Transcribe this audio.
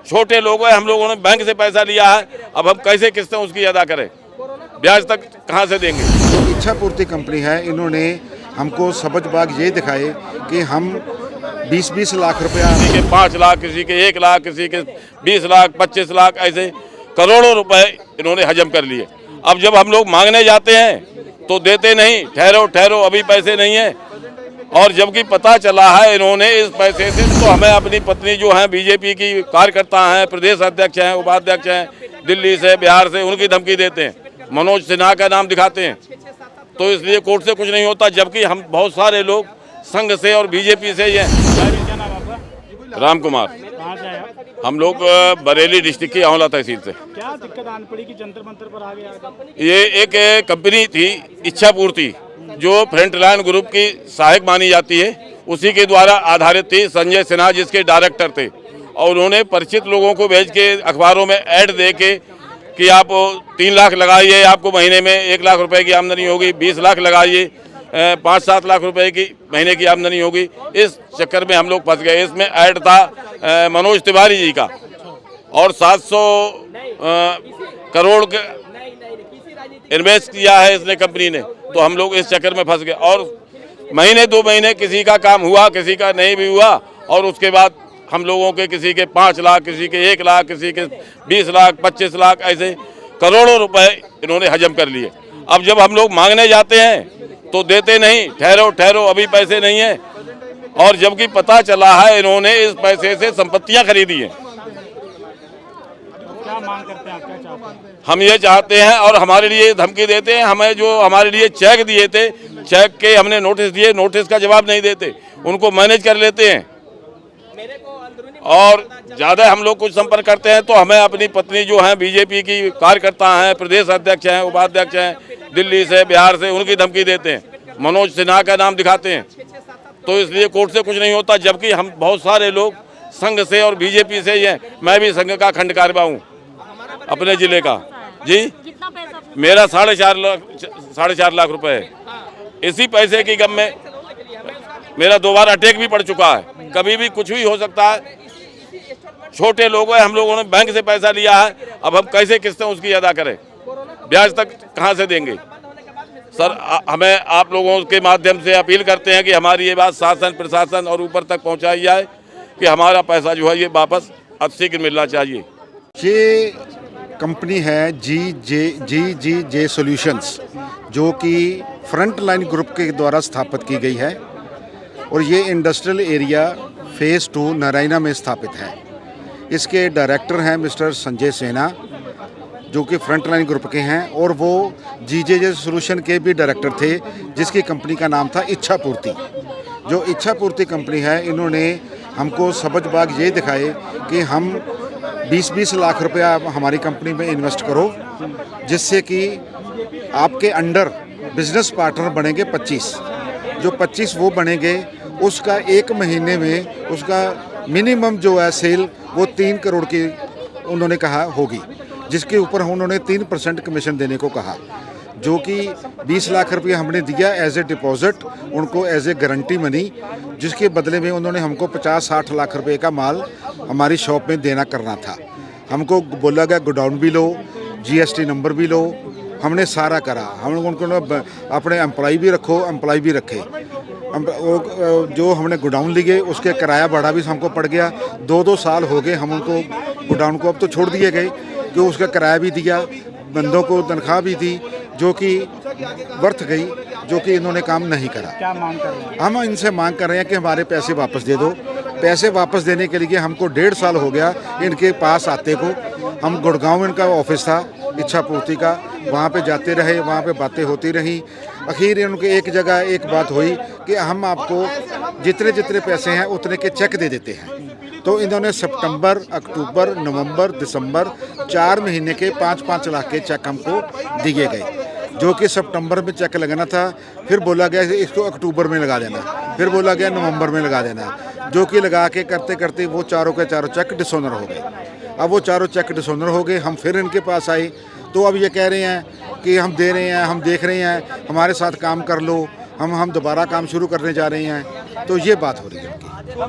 छोटे लोग हैं, हम लोगों ने बैंक से पैसा लिया है, अब हम कैसे किस्तें उसकी अदा करें, ब्याज तक कहाँ से देंगे। जो इच्छा पूर्ति कंपनी है, इन्होंने हमको सबज बाग ये दिखाए कि हम 20-20 लाख रुपया, किसी के 5 लाख, किसी के 1 लाख, किसी के 20 लाख, 25 लाख, ऐसे करोड़ों रुपए इन्होंने हजम कर लिए। अब जब हम लोग मांगने जाते हैं तो देते नहीं, ठहरो ठहरो अभी पैसे नहीं है। और जबकि पता चला है इन्होंने इस पैसे से, तो हमें अपनी पत्नी जो है बीजेपी की कार्यकर्ता हैं, प्रदेश अध्यक्ष हैं, उपाध्यक्ष हैं, दिल्ली से बिहार से, उनकी धमकी देते हैं, मनोज सिन्हा का नाम दिखाते हैं, तो इसलिए कोर्ट से कुछ नहीं होता। जबकि हम बहुत सारे लोग संघ से और बीजेपी से ही हैं। राम कुमार, हम लोग बरेली डिस्ट्रिक्ट की आंवला तहसील से। क्या दिक्कत आनी पड़ी कि जंतर मंतर पर आ गया? ये एक कंपनी थी इच्छा पूर्ति, जो फ्रंटलाइन ग्रुप की सहायक मानी जाती है, उसी के द्वारा आधारित थी। संजय सिन्हा जिसके डायरेक्टर थे, और उन्होंने परिचित लोगों को भेज के अखबारों में ऐड दे के कि आप 3 लाख लगाइए, आपको महीने में 1 लाख रुपए की आमदनी होगी, 20 लाख लगाइए, 5-7 लाख रुपए की महीने की आमदनी होगी। इस चक्कर में हम लोग फंस गए। इसमें ऐड था मनोज तिवारी जी का, और 700 करोड़ के इन्वेस्ट किया है इसने कंपनी ने, तो हम लोग इस चक्कर में फंस गए। और महीने 2 महीने किसी का काम हुआ, किसी का नहीं भी हुआ, और उसके बाद हम लोगों के किसी के 5 लाख, किसी के 1 लाख, किसी के 20 लाख, 25 लाख, ऐसे करोड़ों रुपए इन्होंने हजम कर लिए। अब जब हम लोग मांगने जाते हैं तो देते नहीं, ठहरो ठहरो अभी पैसे नहीं है। और जबकि पता चला है इन्होंने इस पैसे से संपत्तियां खरीदी हैं। क्या मांग करते हैं आप, क्या चाहते हैं? हम ये चाहते हैं, और हमारे लिए धमकी देते हैं, हमें जो हमारे लिए चेक दिए थे, चेक के हमने नोटिस दिए, नोटिस का जवाब नहीं देते, उनको मैनेज कर लेते हैं। और ज़्यादा हम लोग कुछ संपर्क करते हैं तो हमें अपनी पत्नी जो है बीजेपी की कार्यकर्ता हैं, प्रदेश अध्यक्ष हैं, उपाध्यक्ष हैं, दिल्ली से बिहार से, उनकी धमकी देते हैं, मनोज सिन्हा का नाम दिखाते हैं, तो इसलिए कोर्ट से कुछ नहीं होता। जबकि हम बहुत सारे लोग संघ से और बीजेपी से ही हैं। मैं भी संघ का खंड कार्यवाह हूँ अपने जिले का। जी, कितना पैसा? मेरा 4.5 लाख रुपए है। इसी पैसे की गम में मेरा 2 बार अटैक भी पड़ चुका है। कभी भी कुछ भी हो सकता है। छोटे लोग हैं, हम लोगों ने बैंक से पैसा लिया है, अब हम कैसे किस्तें उसकी अदा करें, ब्याज तक कहाँ से देंगे। सर, हमें आप लोगों के माध्यम से अपील करते हैं कि हमारी ये बात शासन, प्रशासन और ऊपर तक पहुँचाई जाए कि हमारा पैसा जो है ये वापस शीघ्र मिलना चाहिए। ये कंपनी है जी सॉल्यूशंस, जो कि फ्रंट लाइन ग्रुप के द्वारा स्थापित की गई है, और ये इंडस्ट्रियल एरिया फेज़ 2 नारायणा में स्थापित है। इसके डायरेक्टर हैं मिस्टर संजय सिन्हा, जो कि फ्रंट लाइन ग्रुप के हैं, और वो जी सॉल्यूशन के भी डायरेक्टर थे, जिसकी कंपनी का नाम था इच्छा पूर्ति। जो इच्छा पूर्ति कंपनी है, इन्होंने हमको सबज बाग ये दिखाए कि हम 20-20 लाख रुपया हमारी कंपनी में इन्वेस्ट करो, जिससे कि आपके अंडर बिजनेस पार्टनर बनेंगे 25। जो 25 वो बनेंगे, उसका 1 महीने में उसका मिनिमम जो है सेल वो 3 करोड़ की उन्होंने कहा होगी, जिसके ऊपर उन्होंने 3% कमीशन देने को कहा, जो कि 20 लाख रुपये हमने दिया एज ए डिपॉजिट उनको, एज ए गारंटी मनी, जिसके बदले में उन्होंने हमको 50-60 लाख रुपए का माल हमारी शॉप में देना करना था। हमको बोला गया गोडाउन भी लो, GST नंबर भी लो, हमने सारा करा। हम उनको अपने एम्प्लॉय भी रखो, एम्प्लॉय भी रखे। जो हमने गोडाउन लिए उसके किराया बढ़ा भी हमको पड़ गया। 2-2 साल हो गए हम उनको गोडाउन को, अब तो छोड़ दिए गए, कि उसका किराया भी दिया, बंदों को तनख्वाह भी दी, जो कि वर्थ गई, जो कि इन्होंने काम नहीं करा। क्या मांग कर रहे हैं? हम इनसे मांग कर रहे हैं कि हमारे पैसे वापस दे दो। पैसे वापस देने के लिए हमको 1.5 साल हो गया इनके पास आते को। हम गुड़गांव इनका ऑफिस था इच्छा पूर्ति का, वहाँ पे जाते रहे, वहाँ पे बातें होती रहीं। आखिर उनके एक जगह एक बात हुई कि हम आपको जितने जितने पैसे हैं उतने के चेक दे देते हैं। तो इन्होंने सितंबर, अक्टूबर, नवंबर, दिसंबर 4 महीने के 5-5 लाख के चेक हमको दिए गए, जो कि सितंबर में चेक लगाना था, फिर बोला गया इसको अक्टूबर में लगा देना, फिर बोला गया नवंबर में लगा देना, जो कि लगा के करते करते वो चारों के चारों चेक डिसऑनर हो गए। अब वो चारों चेक डिसऑनर हो गए। हम फिर इनके पास आए, तो अब ये कह रहे हैं कि हम दे रहे हैं, हम देख रहे हैं, हमारे साथ काम कर लो, हम दोबारा काम शुरू करने जा रहे हैं। तो ये बात हो रही है उनकी।